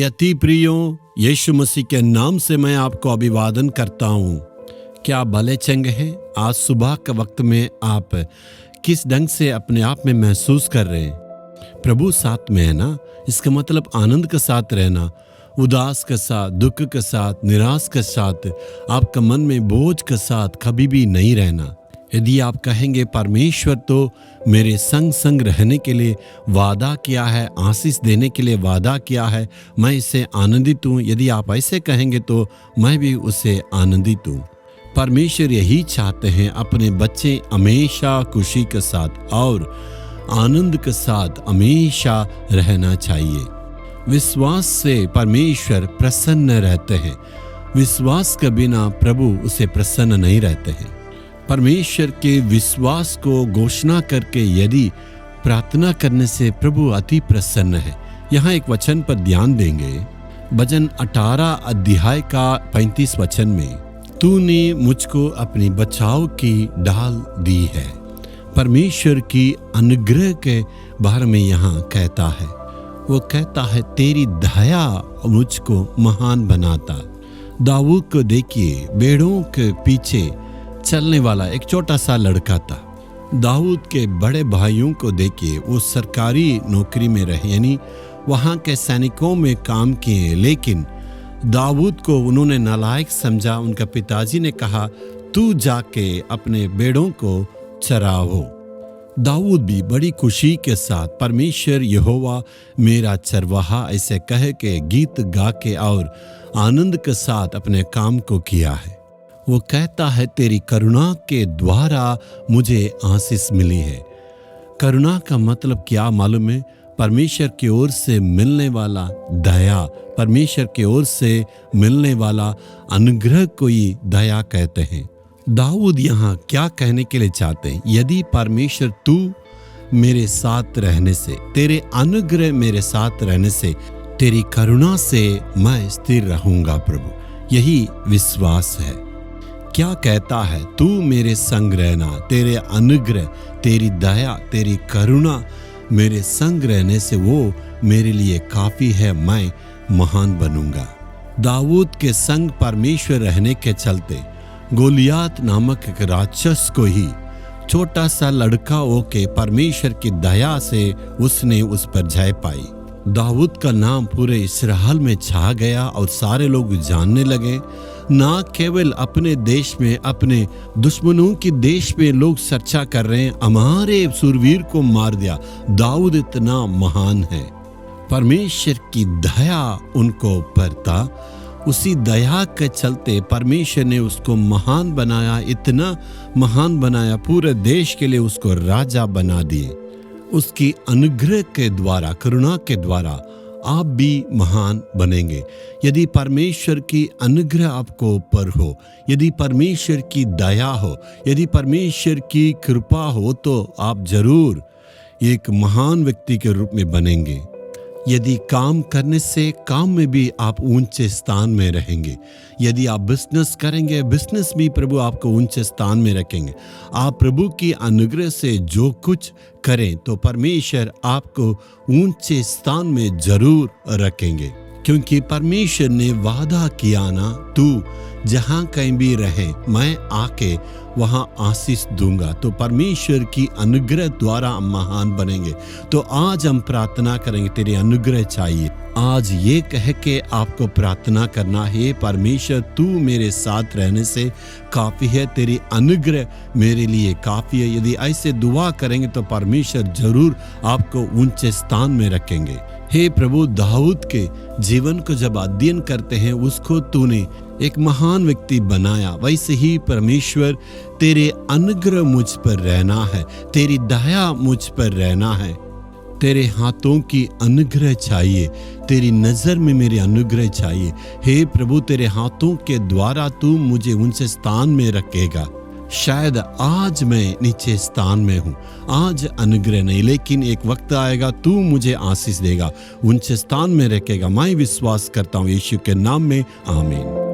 मेरे अति प्रियो, यीशु मसीह के नाम से मैं आपको अभिवादन करता हूँ। क्या भले चंगे हैं? आज सुबह के वक्त में आप किस ढंग से अपने आप में महसूस कर रहे हैं? प्रभु साथ में है ना? इसका मतलब आनंद के साथ रहना, उदास के साथ, दुख के साथ, निराश के साथ, आपका मन में बोझ के साथ कभी भी नहीं रहना। यदि आप कहेंगे परमेश्वर तो मेरे संग संग रहने के लिए वादा किया है, आशीष देने के लिए वादा किया है, मैं इससे आनंदित हूँ। यदि आप ऐसे कहेंगे तो मैं भी उससे आनंदित हूँ। परमेश्वर यही चाहते हैं, अपने बच्चे हमेशा खुशी के साथ और आनंद के साथ हमेशा रहना चाहिए। विश्वास से परमेश्वर प्रसन्न रहते हैं। विश्वास के बिना प्रभु उसे प्रसन्न नहीं रहते हैं। परमेश्वर के विश्वास को घोषणा करके यदि प्रार्थना करने से प्रभु अति प्रसन्न है। यहाँ एक वचन पर ध्यान देंगे, भजन 18 अध्याय का 35 वचन में, तूने मुझको अपनी बचाव की ढाल दी है। परमेश्वर की अनुग्रह के बारे में यहाँ कहता है, वो कहता है तेरी दया मुझको महान बनाता। दाऊद को देखिए, भेड़ों के पीछे चलने वाला एक छोटा सा लड़का था। दाऊद के बड़े भाइयों को देखिए, वो सरकारी नौकरी में रहे, यानी वहाँ के सैनिकों में काम किए, लेकिन दाऊद को उन्होंने नालायक समझा। उनका पिताजी ने कहा, तू जाके अपने भेड़ों को चराओ। दाऊद भी बड़ी खुशी के साथ परमेश्वर यहोवा मेरा चरवाहा ऐसे कह के गीत गा के और आनंद के साथ अपने काम को किया है। वो कहता है तेरी करुणा के द्वारा मुझे आशीष मिली है। करुणा का मतलब क्या मालूम है? परमेश्वर की ओर से मिलने वाला दया, परमेश्वर की ओर से मिलने वाला अनुग्रह को ही दया कहते हैं। दाऊद यहाँ क्या कहने के लिए चाहते हैं? यदि परमेश्वर तू मेरे साथ रहने से, तेरे अनुग्रह मेरे साथ रहने से, तेरी करुणा से मैं स्थिर रहूंगा। प्रभु यही विश्वास है। क्या कहता है? तू मेरे संग रहना, तेरे अनुग्रह, तेरी दया, तेरी करुणा मेरे संग रहने से वो मेरे लिए काफी है, मैं महान बनूंगा। दाऊद के संग परमेश्वर रहने के चलते गोलियात नामक एक राक्षस को ही छोटा सा लड़का होके परमेश्वर की दया से उसने उस पर जय पाई। दाऊद का नाम पूरे इस्राएल में छा गया और सारे लोग जानने लगे। ना केवल अपने देश में, अपने दुश्मनों के देश में लोग चर्चा कर रहे हैं, हमारे सूरवीर को मार दिया, दाऊद इतना महान है। परमेश्वर की दया उनको ऊपर था। उसी दया के चलते परमेश्वर ने उसको महान बनाया, इतना महान बनाया, पूरे देश के लिए उसको राजा बना दिए। उसकी अनुग्रह के द्वारा, करुणा के द्वारा आप भी महान बनेंगे। यदि परमेश्वर की अनुग्रह आपको ऊपर हो, यदि परमेश्वर की दया हो, यदि परमेश्वर की कृपा हो, तो आप जरूर एक महान व्यक्ति के रूप में बनेंगे। यदि काम करने से काम में भी आप ऊंचे स्थान में रहेंगे। यदि आप बिजनेस करेंगे, बिजनेस भी प्रभु आपको ऊंचे स्थान में रखेंगे। आप प्रभु की अनुग्रह से जो कुछ करें तो परमेश्वर आपको ऊंचे स्थान में जरूर रखेंगे, क्योंकि परमेश्वर ने वादा किया ना, तू जहाँ कहीं भी रहे मैं आके वहाँ आशीष दूंगा। तो परमेश्वर की अनुग्रह द्वारा हम महान बनेंगे। तो आज हम प्रार्थना करेंगे, तेरी अनुग्रह चाहिए। आज ये कह के आपको प्रार्थना करना है, परमेश्वर तू मेरे साथ रहने से काफ़ी है, तेरी अनुग्रह मेरे लिए काफ़ी है। यदि ऐसे दुआ करेंगे तो परमेश्वर जरूर आपको ऊंचे स्थान में रखेंगे। हे प्रभु, दाऊद के जीवन को जब अध्ययन करते हैं, उसको तूने एक महान व्यक्ति बनाया। वैसे ही परमेश्वर तेरे अनुग्रह मुझ पर रहना है, तेरी दया मुझ पर रहना है। तेरे हाथों की अनुग्रह चाहिए, तेरी नज़र में मेरे अनुग्रह चाहिए। हे प्रभु, तेरे हाथों के द्वारा तू मुझे ऊंचे स्थान में रखेगा। शायद आज मैं नीचे स्थान में हूँ, आज अनुग्रह नहीं, लेकिन एक वक्त आएगा तू मुझे आशीष देगा, ऊंचे स्थान में रखेगा। मैं विश्वास करता हूँ यीशु के नाम में, आमीन।